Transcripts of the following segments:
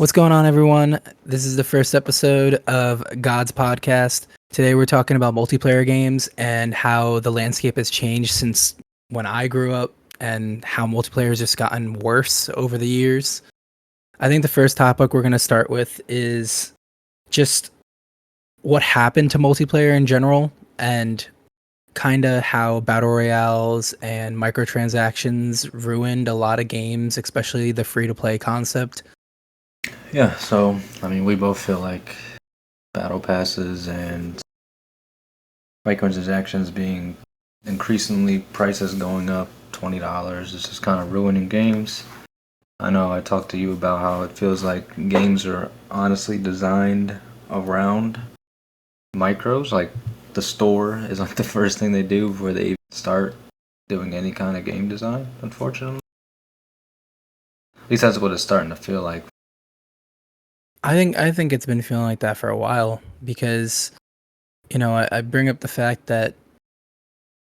What's going on, everyone? This is the first episode of Gawds podcast. Today, we're talking about multiplayer games and how the landscape has changed since when I grew up and how multiplayer has just gotten worse over the years. I think the first topic we're going to start with is just what happened to multiplayer in general and kind of how battle royales and microtransactions ruined a lot of games, especially the free-to-play concept. Yeah, so we both feel like battle passes and microtransactions being increasingly prices going up, $20 is just kind of ruining games. I know I talked to you about how it feels like games are honestly designed around micros. Like the store is like the first thing they do before they even start doing any kind of game design, unfortunately. At least that's what it's starting to feel like. I think it's been feeling like that for a while because, I bring up the fact that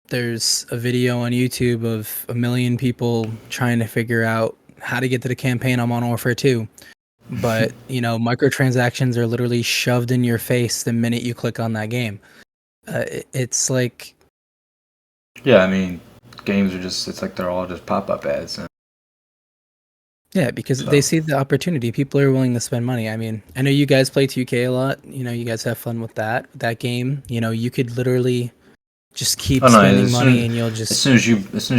there's a video on YouTube of a million people trying to figure out how to get to the campaign on Modern Warfare 2. But, microtransactions are literally shoved in your face the minute you click on that game. It's like... Yeah, games are it's like they're all just pop-up ads. Yeah, because they see the opportunity. People are willing to spend money. I mean, I know you guys play 2K a lot. You guys have fun with that game. You could literally just keep spending money and you'll just... As soon as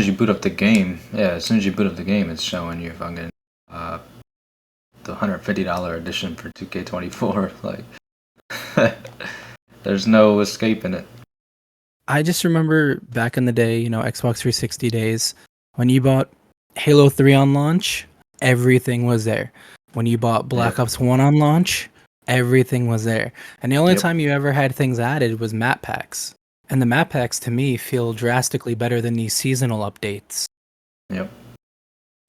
you boot up the game, it's showing you fucking the $150 edition for 2K24. Like, there's no escaping it. I just remember back in the day, Xbox 360 days, when you bought Halo 3 on launch, everything was there. When you bought Black Ops 1 on launch, everything was there. And the only time you ever had things added was map packs. And the map packs, to me, feel drastically better than these seasonal updates. Yep.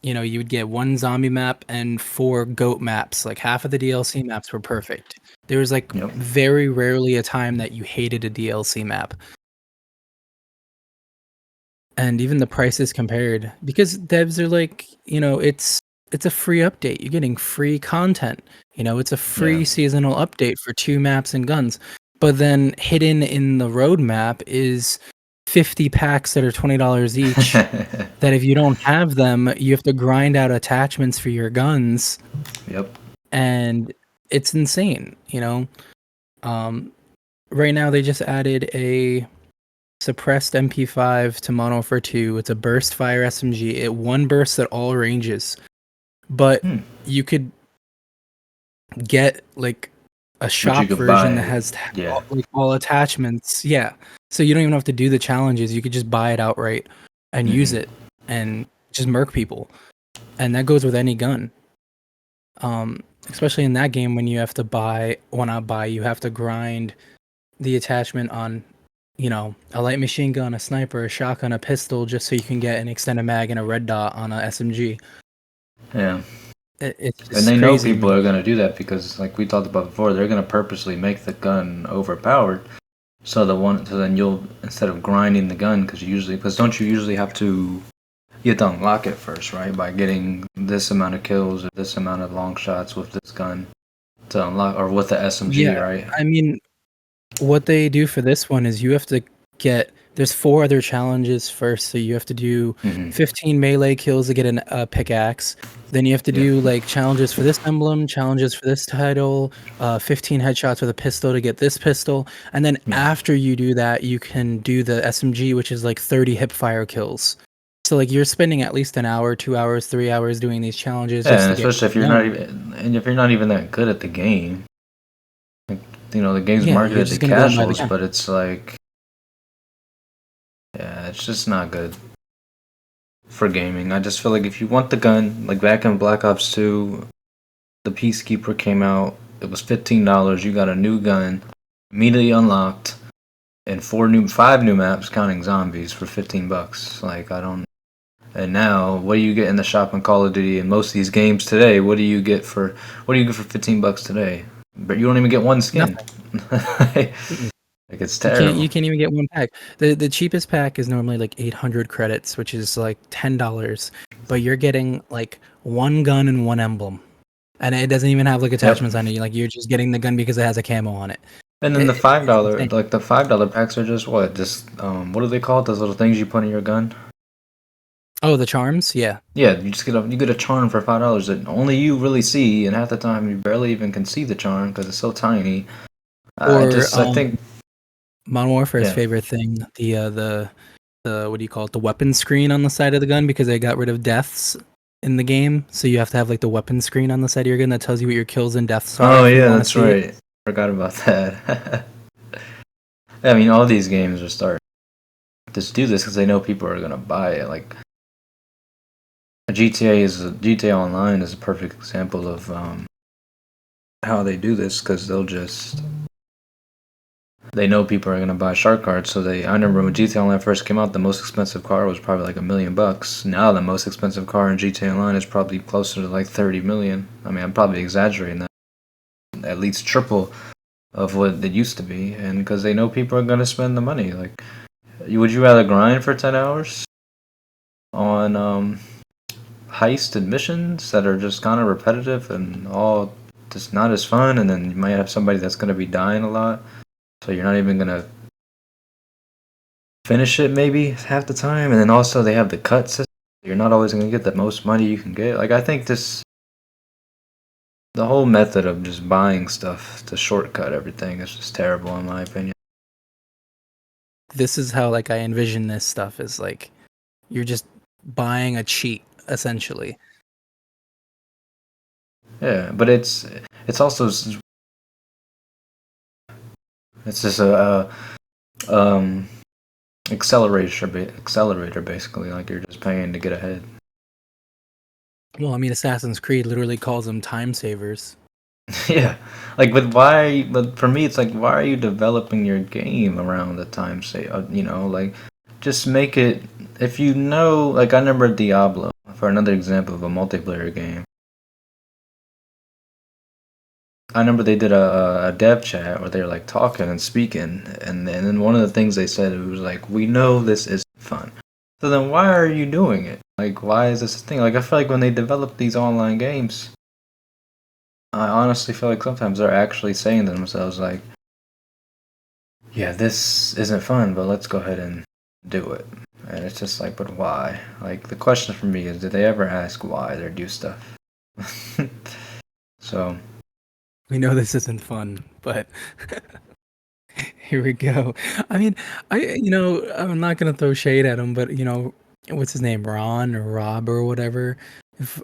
You would get 1 zombie map and 4 goat maps. Like, half of the DLC maps were perfect. There was, very rarely a time that you hated a DLC map. And even the prices compared, because devs are like, it's a free update. You're getting free content. It's a free seasonal update for 2 maps and guns. But then hidden in the roadmap is 50 packs that are $20 each. That if you don't have them, you have to grind out attachments for your guns. Yep. And it's insane, Right now they just added a suppressed MP5 to Modern Warfare 2. It's a burst fire SMG. It one bursts at all ranges. But you could get a shop version that has all attachments. Yeah. So you don't even have to do the challenges. You could just buy it outright and use it and just murk people. And that goes with any gun. Especially in that game when you have to you have to grind the attachment on, a light machine gun, a sniper, a shotgun, a pistol, just so you can get an extended mag and a red dot on a SMG. Yeah. It's and they know people are going to do that because, like we talked about before, they're going to purposely make the gun overpowered. So then you'll, instead of grinding the gun, because don't you usually have to unlock it first, right? By getting this amount of kills or this amount of long shots with this gun to unlock, or with the SMG, right? I mean, what they do for this one is you have to there's 4 other challenges first, so you have to do 15 melee kills to get a pickaxe. Then you have to do challenges for this emblem, challenges for this title, 15 headshots with a pistol to get this pistol, and then after you do that, you can do the SMG, which is 30 hipfire kills. So you're spending at least an hour, 2 hours, 3 hours doing these challenges. Yeah, and especially if you're not even that good at the game. The game's marketed to casuals, but it's it's just not good for gaming. I just feel like if you want the gun, like back in Black Ops 2, the Peacekeeper came out, it was $15, you got a new gun, immediately unlocked, and 5 new maps counting zombies for $15. And now, what do you get in the shop in Call of Duty and most of these games today? What do you get for $15 today? But you don't even get one skin. It's terrible. You can't even get one pack. The cheapest pack is normally 800 credits, which is $10. But you're getting 1 gun and 1 emblem. and it doesn't even have like attachments on it. Like you're just getting the gun because it has a camo on it. And then the It's insane. the $5 packs are just what? Just what are they called? Those little things you put in your gun? Oh, the charms, yeah. Yeah, you get a charm for $5 that only you really see, and half the time you barely even can see the charm because it's so tiny. Or I think Modern Warfare's yeah. favorite thing, the what do you call it? The weapon screen on the side of the gun, because they got rid of deaths in the game. So you have to have like the weapon screen on the side of your gun that tells you what your kills and deaths are Oh if you yeah, want to that's see it. right. Forgot about that. I mean, all these games are starting to do this because they know people are gonna buy it. Like GTA Online is a perfect example of how they do this because they know people are gonna buy shark cards. So I remember when GTA Online first came out, the most expensive car was probably like $1 million. Now the most expensive car in GTA Online is probably closer to like 30 million. I mean, I'm probably exaggerating that. At least triple of what it used to be, and because they know people are gonna spend the money. Like, would you rather grind for 10 hours on heist and missions that are just kind of repetitive and all just not as fun, and then you might have somebody that's gonna be dying a lot, so you're not even gonna finish it maybe half the time, and then also they have the cut system. You're not always gonna get the most money you can get. Like, I think the whole method of just buying stuff to shortcut everything is just terrible in my opinion. This is how like I envision this stuff is like you're just buying a cheat essentially. Yeah, but it's also it's just a um accelerator basically. Like you're just paying to get ahead. Well, I mean, Assassin's Creed literally calls them time savers. Yeah, like but why? But for me, it's like why are you developing your game around the time save? You know, like just make it. If you know, like I remember Diablo for another example of a multiplayer game. I remember they did a dev chat where they were like talking and speaking, and then one of the things they said it was like, "We know this isn't fun, so then why are you doing it? Like, why is this a thing?" Like, I feel like when they develop these online games, I honestly feel like sometimes they're actually saying to themselves like, "Yeah, this isn't fun, but let's go ahead and do it." And it's just like, but why? Like, the question for me is, did they ever ask why they do stuff? So. We know this isn't fun, but here we go. I mean, I'm not gonna throw shade at him, but what's his name, Ron or Rob or whatever.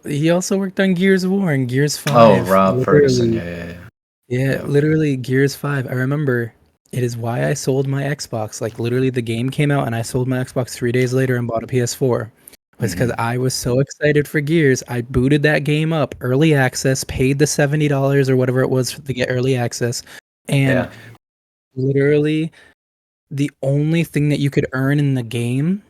He also worked on Gears of War and Gears Oh, 5. Rob Ferguson. Literally, Yeah, yeah, yeah. yeah, Yeah. literally Gears 5. I remember it is why I sold my Xbox. Like literally, the game came out and I sold my Xbox 3 days later and bought a PS4. Was because Hmm. I was so excited for Gears. I booted that game up, early access, paid the $70 or whatever it was to get early access, and Yeah. literally the only thing that you could earn in the game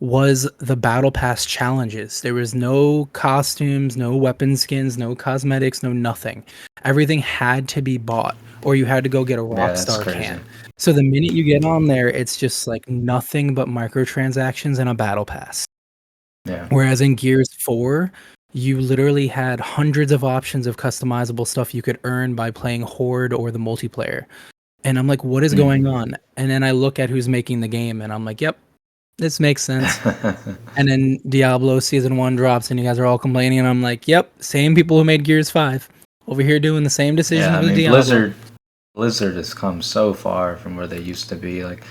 was the battle pass challenges. There was no costumes, no weapon skins, no cosmetics, no nothing. Everything had to be bought or you had to go get a Yeah, that's Rockstar crazy. can. So the minute you get on there, it's just like nothing but microtransactions and a battle pass. Yeah. Whereas in Gears 4, you literally had hundreds of options of customizable stuff you could earn by playing Horde or the multiplayer. And I'm like, what is Mm. going on? And then I look at who's making the game and I'm like, yep, this makes sense. And then Diablo Season 1 drops and you guys are all complaining and I'm like, yep, same people who made Gears 5 over here doing the same decisions Yeah, I with mean Diablo. Blizzard has come so far from where they used to be. Like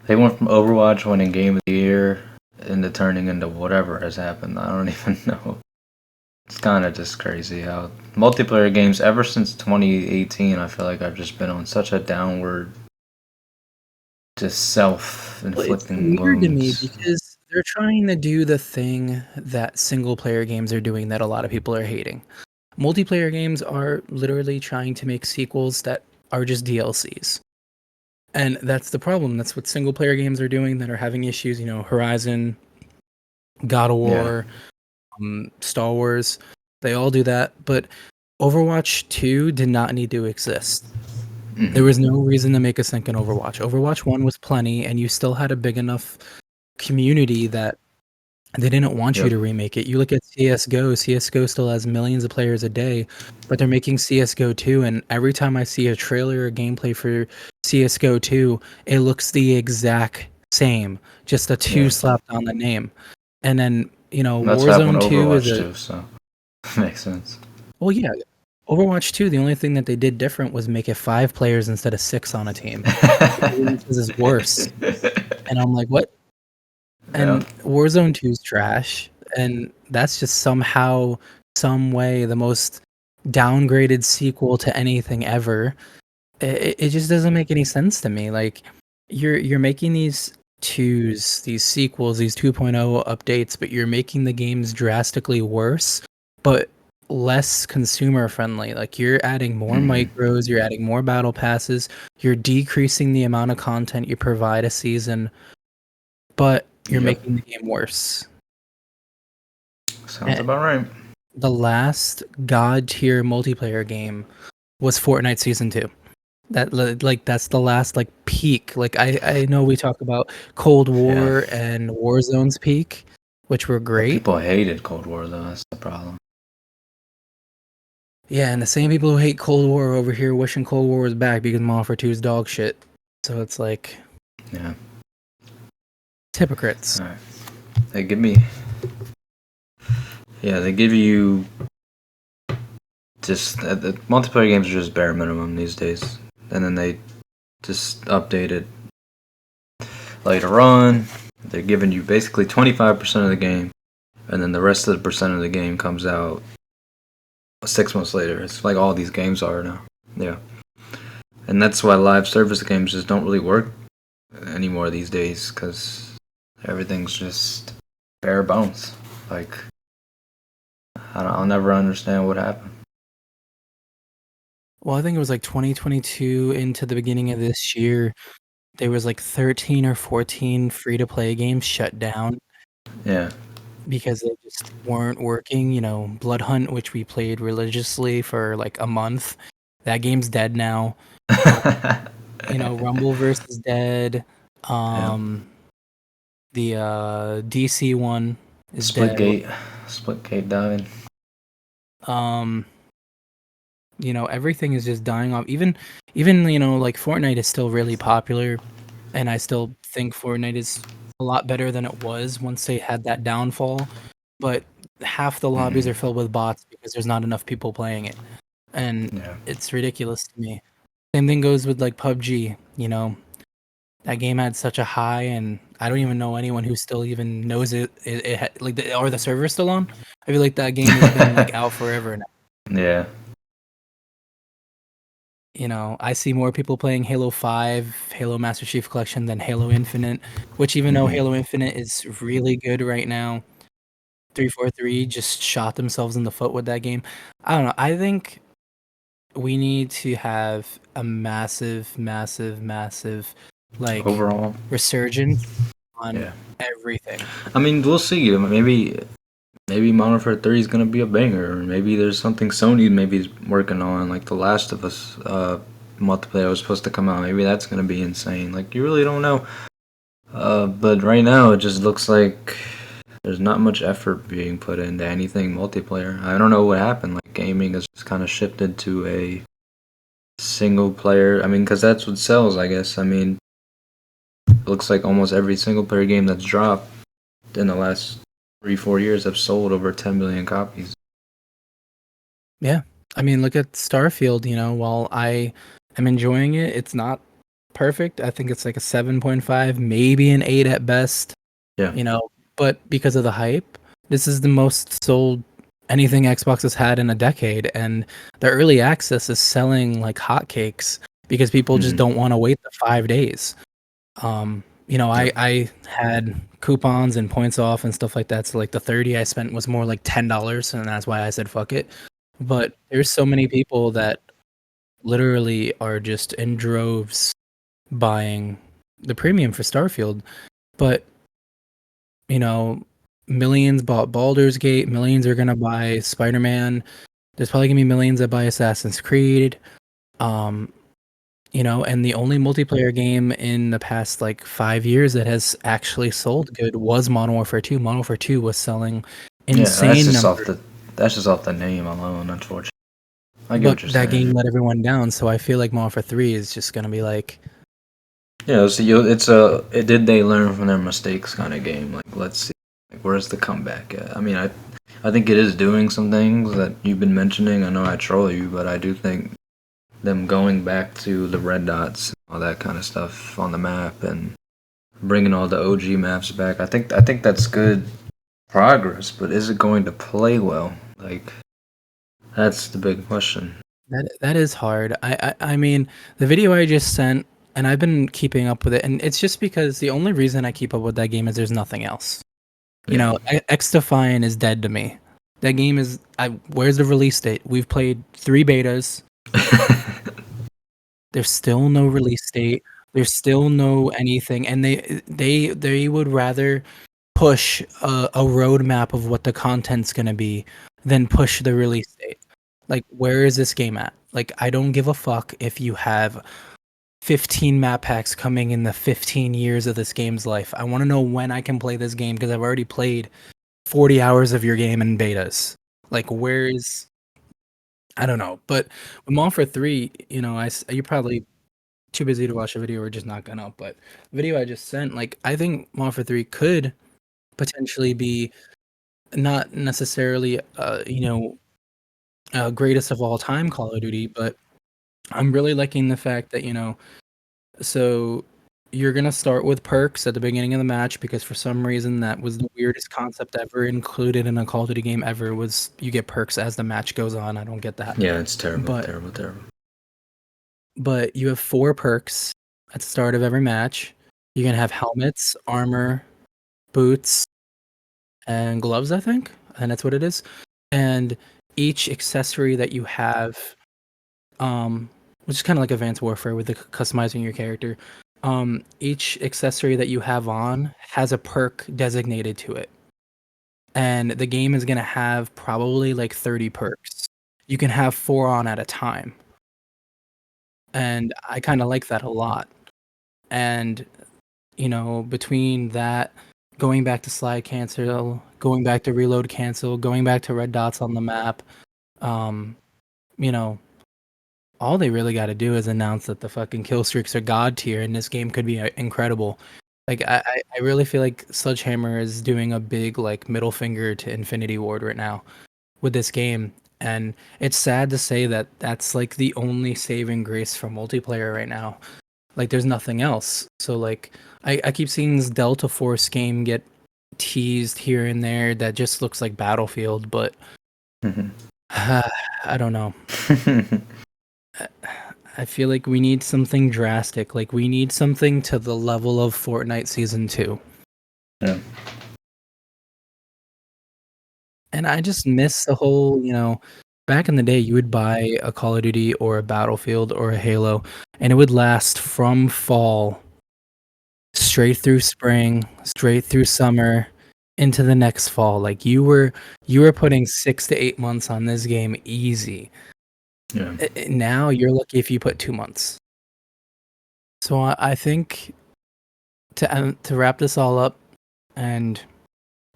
they went from Overwatch winning Game of the Year into turning into whatever has happened. I don't even know. It's kind of just crazy how multiplayer games ever since 2018. I feel like I've just been on such a downward, just Well, it's self-inflicting weird to me wounds. because they're trying to do the thing that single player games are doing that a lot of people are hating. Multiplayer games are literally trying to make sequels that are just DLCs. And that's the problem. That's what single player games are doing that are having issues. Horizon, God of Yeah. War, Star Wars, they all do that. But Overwatch 2 did not need to exist. There Hmm. was no reason to make a second Overwatch. Overwatch 1 was plenty, and you still had a big enough community that They didn't want you Yep. to remake it. You look at CS:GO, CS:GO still has millions of players a day, but they're making CS:GO 2, and every time I see a trailer or gameplay for CS:GO 2, it looks the exact same, just a 2 Yeah. slapped on the name. And then, That's what happened Warzone with 2 is Overwatch a too, so makes sense. well, yeah, Overwatch 2, the only thing that they did different was make it 5 players instead of 6 on a team. Everyone says it's worse, and I'm like, "What?" Yeah. And Warzone 2 is trash, and that's just somehow, some way, the most downgraded sequel to anything ever. It just doesn't make any sense to me. Like, you're making these 2s, these sequels, these 2.0 updates, but you're making the games drastically worse, but less consumer friendly. Like, you're adding more Mhm. micros, you're adding more battle passes, you're decreasing the amount of content you provide a season, but you're Yep. making the game worse. Sounds Eh, about right. The last god tier multiplayer game was Fortnite Season 2. That's the last like peak. Like I know we talk about Cold Yeah. War and Warzone's peak, which were But great. people hated Cold War though. That's the problem. Yeah, and the same people who hate Cold War are over here wishing Cold War was back because Modern Warfare 2 is dog shit. So it's like Yeah. hypocrites. All right. They give me. Yeah, they give you just the multiplayer games are just bare minimum these days, and then they just update it later on. They're giving you basically 25% of the game, and then the rest of the percent of the game comes out 6 months later. It's like all these games are now. Yeah, and that's why live service games just don't really work anymore these days because everything's just bare bones. Like I'll never understand what happened. Well, I think it was like 2022 into the beginning of this year, there was like 13 or 14 free to play games shut down Yeah. because they just weren't working. Blood Hunt, which we played religiously for like a month, that game's dead now. Rumbleverse is dead. Yeah. The DC one is dead. Splitgate died. Um, everything is just dying off. Even like Fortnite is still really popular, and I still think Fortnite is a lot better than it was once they had that downfall. But half the lobbies are filled with bots because there's not enough people playing it, and Yeah. it's ridiculous to me. Same thing goes with like PUBG. That game had such a high, and I don't even know anyone who still even knows are the servers still on? I feel like that game has been like out forever now. Yeah. I see more people playing Halo 5, Halo Master Chief Collection than Halo Infinite, which even though Halo Infinite is really good right now, 343 just shot themselves in the foot with that game. I don't know. I think we need to have a massive, massive, massive like Overall, resurgence on yeah. everything. I mean, we'll see. Maybe Modern Warfare 3 is gonna be a banger, or maybe there's something Sony maybe is working on, like The Last of Us multiplayer was supposed to come out. Maybe that's gonna be insane. Like you really don't know. But right now it just looks like there's not much effort being put into anything multiplayer. I don't know what happened. Like gaming has just kind of shifted to a single player. I mean, because that's what sells, I guess. I mean, it looks like almost every single player game that's dropped in the last 3-4 years have sold over 10 million copies. Yeah. I mean, look at Starfield, while I am enjoying it, it's not perfect. I think it's like a 7.5, maybe an 8 at best, Yeah. But because of the hype, this is the most sold anything Xbox has had in a decade, and the early access is selling like hotcakes because people just don't want to wait the 5 days. Yep. I had coupons and points off and stuff like that, so like the 30 I spent was more like $10, and that's why I said fuck it. But there's so many people that literally are just in droves buying the premium for Starfield. But, you know, millions bought Baldur's Gate, millions are gonna buy Spider-Man. There's probably gonna be millions that buy Assassin's Creed. Um, And the only multiplayer game in the past like 5 years that has actually sold good was Modern Warfare 2. Modern Warfare 2 was selling Yeah, insane numbers, that's just off the name alone, unfortunately. I get but what you're that game saying. let everyone down. So I feel like Modern Warfare 3 is just gonna be like, Yeah, so did they learn from their mistakes kind of game? Like, let's see, like, where's the comeback at? I mean, I think it is doing some things that you've been mentioning. I know I troll you, but I do think them going back to the red dots, all that kind of stuff on the map, and bringing all the OG maps back. I think that's good progress, but is it going to play well? Like, that's the big question. that is hard. I mean, the video I just sent, and I've been keeping up with it, and it's just because the only reason I keep up with that game is there's nothing else. Yeah. X Defiant is dead to me. That game is. Where's the release date? We've played 3 betas. There's still no release date. There's still no anything, and they would rather push a roadmap of what the content's gonna be than push the release date. Like, where is this game at? Like, I don't give a fuck if you have 15 map packs coming in the 15 years of this game's life. I want to know when I can play this game because I've already played 40 hours of your game in betas. Like, where is I don't know, but with Modern Warfare 3, you're probably too busy to watch a video or just not gonna. But the video I just sent, like, I think Modern Warfare 3 could potentially be not necessarily, greatest of all time Call of Duty, but I'm really liking the fact that, so you're gonna start with perks at the beginning of the match because for some reason that was the weirdest concept ever included in a Call of Duty game ever was you get perks as the match goes on. I don't get that. Yeah, it's terrible, But terrible, terrible. but you have 4 perks at the start of every match. You can have helmets, armor, boots, and gloves, I think. And that's what it is. And each accessory that you have, which is kind of like Advanced Warfare with the customizing your character. Each accessory that you have on has a perk designated to it. And the game is gonna have probably like 30 perks. You can have 4 on at a time. And I kind of like that a lot. And between that, going back to slide cancel, going back to reload cancel, going back to red dots on the map, um, you know, all they really got to do is announce that the fucking kill streaks are god tier, and this game could be incredible. Like I really feel like Sledgehammer is doing a big like middle finger to Infinity Ward right now with this game, and it's sad to say that that's like the only saving grace for multiplayer right now. Like there's nothing else. So like I keep seeing this Delta Force game get teased here and there that just looks like Battlefield, but Mhm. I don't know. I feel like we need something drastic. Like we need something to the level of Fortnite Season 2. Yeah. And I just miss the whole, back in the day you would buy a Call of Duty or a Battlefield or a Halo and it would last from fall straight through spring, straight through summer, into the next fall. Like you were putting 6 to 8 months on this game easy. Yeah. Now you're lucky if you put 2 months. So I think to wrap this all up and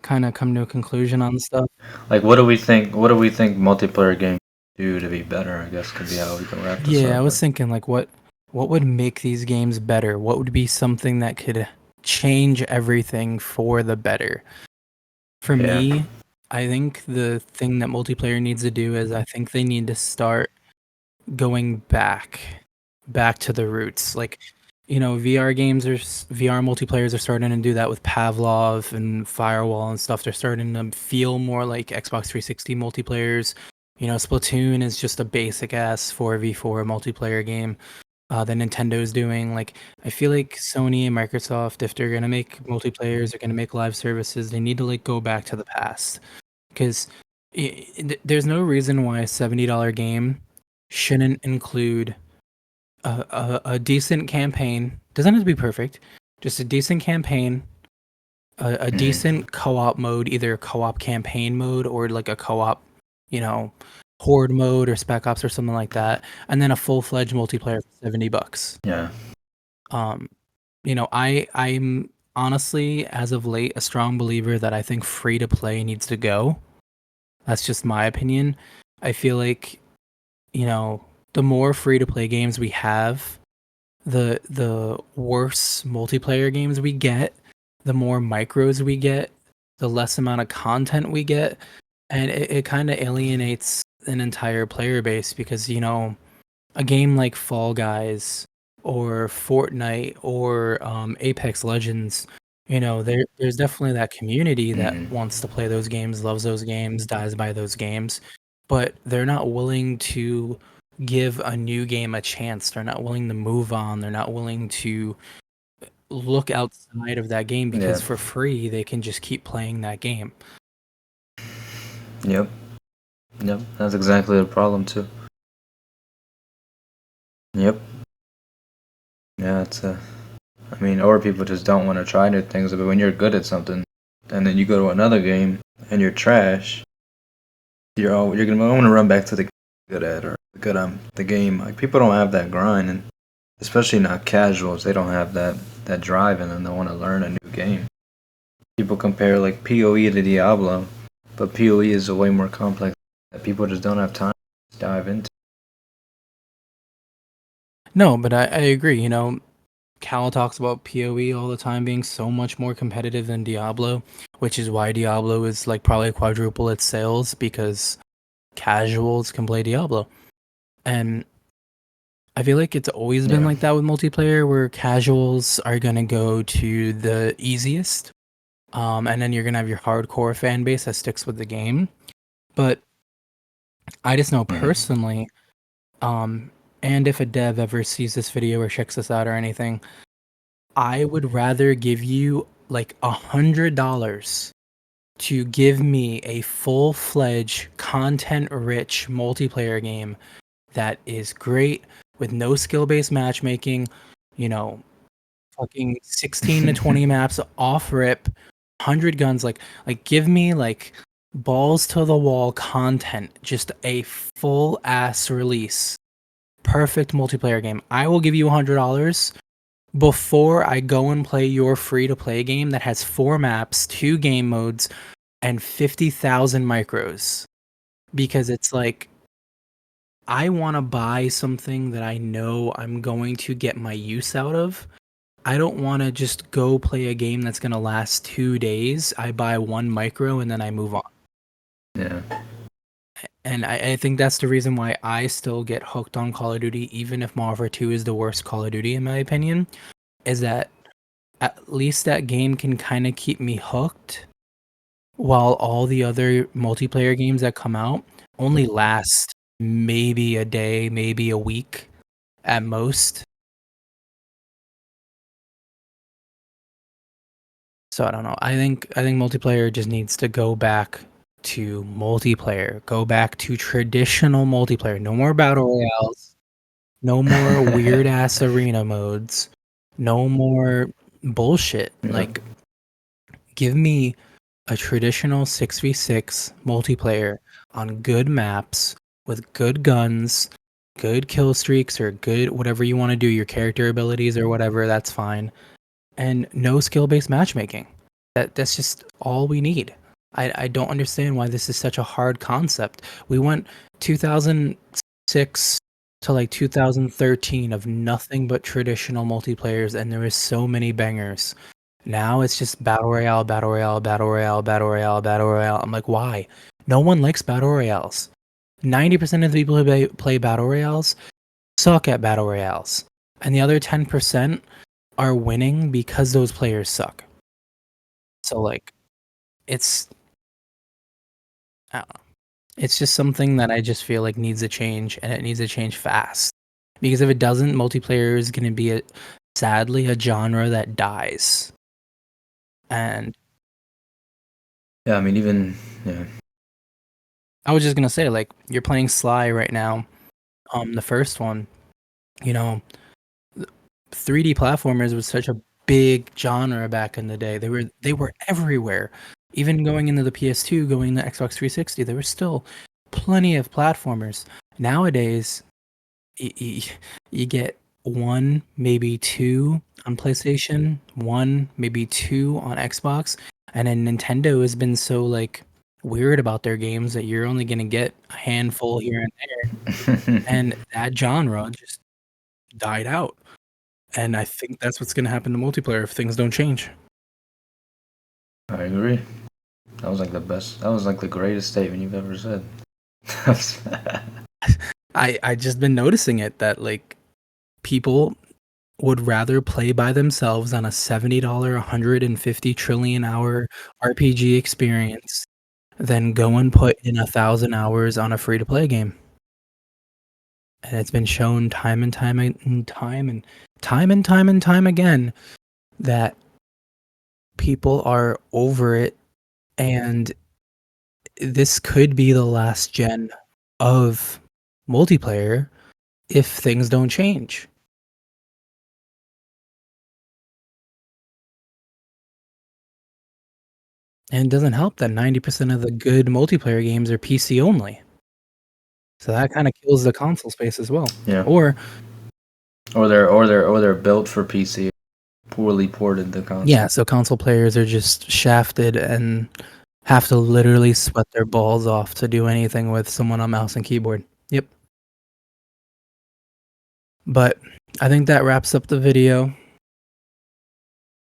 kind of come to a conclusion on stuff. Like, what do we think? What do we think multiplayer games do to be better? I guess could be how we can wrap this Yeah, up. I was thinking like what would make these games better? What would be something that could change everything for the better? For Yeah. me, I think the thing that multiplayer needs to do is I think they need to start going back to the roots. Like, VR games VR multiplayers are starting to do that with Pavlov and Firewall and stuff. They're starting to feel more like Xbox 360 multiplayers. Splatoon is just a basic ass 4v4 multiplayer game that Nintendo's doing. Like, I feel like Sony and Microsoft, if they're gonna make multiplayers, they're gonna make live services, they need to like go back to the past because there's no reason why a $70 game shouldn't include a decent campaign. Doesn't have to be perfect, just a decent campaign, a Mhm. decent co-op mode, either a co-op campaign mode or like a co-op, you know, Horde mode or Spec Ops or something like that, and then a full-fledged multiplayer for $70. Yeah. Um, I'm honestly, as of late, a strong believer that I think free to play needs to go. That's just my opinion. I feel like, the more free to play games we have, the worse multiplayer games we get, the more micros we get, the less amount of content we get, and it kind of alienates an entire player base because, a game like Fall Guys or Fortnite or Apex Legends, there's definitely that community that Hmm. wants to play those games, loves those games, dies by those games, but they're not willing to give a new game a chance. They're not willing to move on. They're not willing to look outside of that game Yeah. because for free they can just keep playing that game. Yep. Yep. That's exactly the problem too. Yep. Yeah. I mean, or people just don't want to try new things. But when you're good at something, and then you go to another game and you're trash, you're gonna want to run back to the good at or the game. Like people don't have that grind, and especially not casuals. They don't have that drive in them. They want to learn a new game. People compare like PoE to Diablo, but PoE is a way more complex that people just don't have time to dive into. No, but I agree. Cal talks about PoE all the time being so much more competitive than Diablo, which is why Diablo is like probably quadruple its sales because casuals can play Diablo. And I feel like it's always been Yeah. like that with multiplayer where casuals are going to go to the easiest. And then you're going to have your hardcore fan base that sticks with the game. But I just know Mhm. personally, and if a dev ever sees this video or checks this out or anything, I would rather give you like $100 to give me a full-fledged, content-rich multiplayer game that is great with no skill-based matchmaking, you know, fucking 16 to 20 maps off rip, 100 guns, like give me like balls to the wall content, just a full ass release. Perfect multiplayer game. I will give you $100 before I go and play your free to play game that has 4 maps, 2 game modes, and 50,000 micros. Because it's like, I want to buy something that I know I'm going to get my use out of. I don't want to just go play a game that's going to last 2 days. I buy 1 micro and then I move on. Yeah. And I think that's the reason why I still get hooked on Call of Duty, even if Modern Warfare 2 is the worst Call of Duty, in my opinion, is that at least that game can kind of keep me hooked while all the other multiplayer games that come out only last maybe a day, maybe a week at most. So I don't know. I think multiplayer just needs to go back to multiplayer. Go back to traditional multiplayer. No more battle royales. No more weird ass arena modes. No more bullshit. Yep. Like give me a traditional 6v6 multiplayer on good maps with good guns, good kill streaks, or good whatever you want to do, your character abilities or whatever, that's fine. And no skill based matchmaking. That's just all we need. I don't understand why this is such a hard concept. We went 2006 to like 2013 of nothing but traditional multiplayers, and there was so many bangers. Now it's just battle royale, battle royale, battle royale, battle royale, battle royale. I'm like, why? No one likes battle royales. 90% of the people who play battle royales suck at battle royales, and the other 10% are winning because those players suck. So like, it's I don't know. It's just something that I just feel like needs a change, and it needs to change fast. Because if it doesn't, multiplayer is going to be sadly a genre that dies. And Yeah. I mean, even yeah. I was just gonna say, like, you're playing Sly right now. The first one, you know, 3D platformers was such a big genre back in the day. They were everywhere. Even going into the PS2, going to Xbox 360, there were still plenty of platformers. Nowadays, y- you get one, maybe two on PlayStation, one, maybe two on Xbox, and then Nintendo has been so like weird about their games that you're only gonna get a handful here and there, and that genre just died out. And I think that's what's gonna happen to multiplayer if things don't change. I agree. That was like the best. That was like the greatest statement you've ever said. I just been noticing it that like people would rather play by themselves on a $70, 150 trillion hour RPG experience than go and put in 1,000 hours on a free to play game. And it's been shown time and time and time again that people are over it, and this could be the last gen of multiplayer if things don't change. And it doesn't help that 90% of the good multiplayer games are PC only. So that kinda kills the console space as well. Yeah. Or Or they're built for PC, poorly ported the console. yeah, so console players are just shafted and have to literally sweat their balls off to do anything with someone on mouse and keyboard. Yep. But I think that wraps up the video.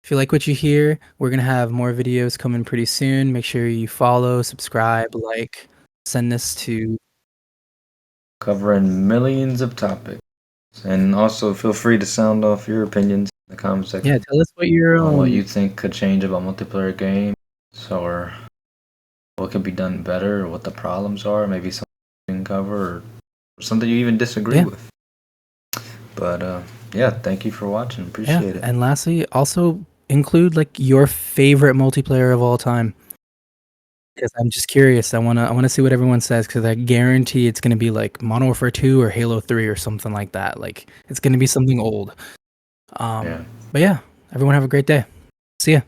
If you like what you hear, we're gonna have more videos coming pretty soon. Make sure you follow, subscribe, like, send this to Covering millions of topics. And also feel free to sound off your opinions in the comment section. yeah, tell us what your on what you think could change about multiplayer games, or what could be done better, or what the problems are, maybe something you can cover, or something you even disagree with. But yeah, thank you for watching. Appreciate it. And lastly, also include like your favorite multiplayer of all time. Because I'm just curious. I wanna see what everyone says because I guarantee it's gonna be like Modern Warfare 2 or Halo 3 or something like that. Like it's gonna be something old. Yeah. But yeah, everyone have a great day. See ya.